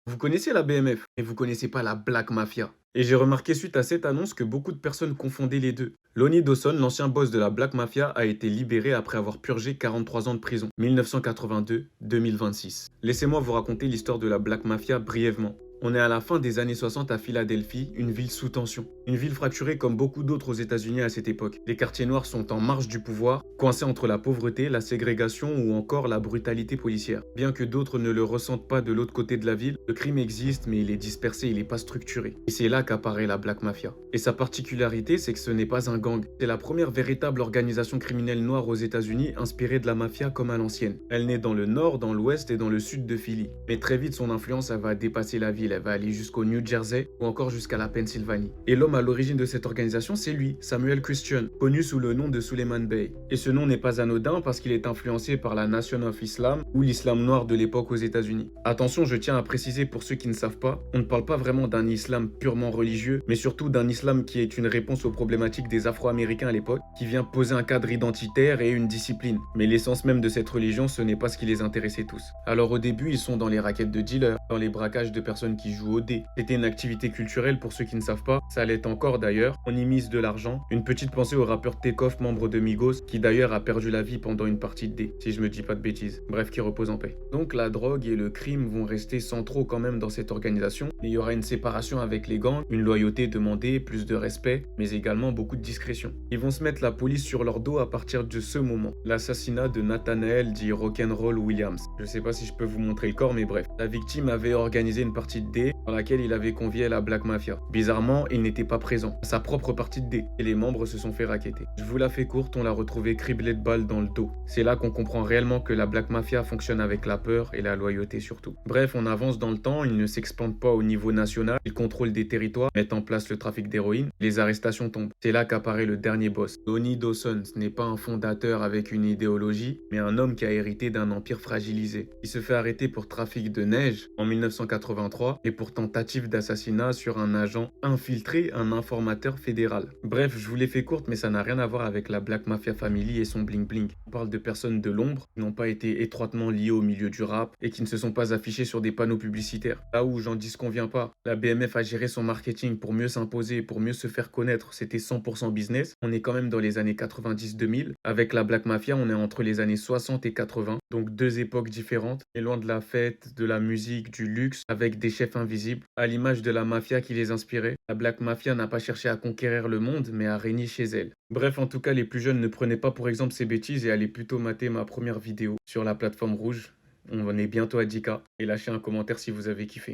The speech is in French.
Vous connaissez la BMF, mais vous connaissez pas la Black Mafia. Et j'ai remarqué suite à cette annonce que beaucoup de personnes confondaient les deux. Lonnie Dawson, l'ancien boss de la Black Mafia, a été libéré après avoir purgé 43 ans de prison, 1982-2026. Laissez-moi vous raconter l'histoire de la Black Mafia brièvement. On est à la fin des années 60 à Philadelphie, une ville sous tension. Une ville fracturée comme beaucoup d'autres aux États-Unis à cette époque. Les quartiers noirs sont en marge du pouvoir, coincés entre la pauvreté, la ségrégation ou encore la brutalité policière. Bien que d'autres ne le ressentent pas de l'autre côté de la ville, le crime existe mais il est dispersé, il n'est pas structuré. Et c'est là qu'apparaît la Black Mafia. Et sa particularité, c'est que ce n'est pas un gang. C'est la première véritable organisation criminelle noire aux États-Unis inspirée de la mafia comme à l'ancienne. Elle naît dans le nord, dans l'ouest et dans le sud de Philly. Mais très vite, son influence elle va dépasser la ville, elle va aller jusqu'au New Jersey ou encore jusqu'à la Pennsylvanie. Et l'homme à l'origine de cette organisation, c'est lui, Samuel Christian, connu sous le nom de Suleiman Bey. Et ce nom n'est pas anodin parce qu'il est influencé par la Nation of Islam ou l'islam noir de l'époque aux États-Unis. Attention, je tiens à préciser pour ceux qui ne savent pas, on ne parle pas vraiment d'un islam purement religieux, mais surtout d'un islam qui est une réponse aux problématiques des Afro-Américains à l'époque, qui vient poser un cadre identitaire et une discipline. Mais l'essence même de cette religion, ce n'est pas ce qui les intéressait tous. Alors au début, ils sont dans les raquettes de dealers, dans les braquages de personnes qui jouent au dé. C'était une activité culturelle pour ceux qui ne savent pas, ça l'est encore d'ailleurs. On y mise de l'argent. Une petite pensée au rappeur Takeoff, membre de Migos, qui d'ailleurs a perdu la vie pendant une partie de dé, si je me dis pas de bêtises. Bref, qui repose en paix. Donc la drogue et le crime vont rester centraux quand même dans cette organisation. Il y aura une séparation avec les gangs, une loyauté demandée, plus de respect, mais également beaucoup de discrétion. Ils vont se mettre la police sur leur dos à partir de ce moment. L'assassinat de Nathanael dit Rock'n'Roll Williams. Je sais pas si je peux vous montrer le corps, mais bref. La victime avait organisé une partie de dé dans laquelle il avait convié la Black Mafia. Bizarrement, il n'était pas présent à sa propre partie de dé et les membres se sont fait racketter. Je vous la fais courte, on l'a retrouvé criblé de balles dans le dos. C'est là qu'on comprend réellement que la Black Mafia fonctionne avec la peur et la loyauté surtout. Bref, on avance dans le temps, ils ne s'expandent pas au niveau national, ils contrôlent des territoires, mettent en place le trafic d'héroïne, les arrestations tombent. C'est là qu'apparaît le dernier boss. Lonnie Dawson, ce n'est pas un fondateur avec une idéologie, mais un homme qui a hérité d'un empire fragilisé. Il se fait arrêter pour trafic de neige en 1983 et pour tentative d'assassinat sur un agent infiltré, un informateur fédéral. Bref, je vous l'ai fait courte, mais ça n'a rien à voir avec la Black Mafia Family et son bling bling. On parle de personnes de l'ombre qui n'ont pas été étroitement liées au milieu du rap et qui ne se sont pas affichées sur des panneaux publicitaires. Là où j'en dis ce qu'on vient pas, la BMF a géré son marketing pour mieux s'imposer, pour mieux se faire connaître, c'était 100% business. On est quand même dans les années 90-2000. Avec la Black Mafia, on est entre les années 60 et 80, donc deux époques différentes, et loin de la fête, de la musique, du luxe, avec des chefs invisibles. À l'image de la mafia qui les inspirait, la Black Mafia n'a pas cherché à conquérir le monde, mais à régner chez elle. Bref, en tout cas, les plus jeunes ne prenaient pas pour exemple ces bêtises et allaient plutôt mater ma première vidéo sur la plateforme rouge. On en est bientôt à 10K et lâchez un commentaire si vous avez kiffé.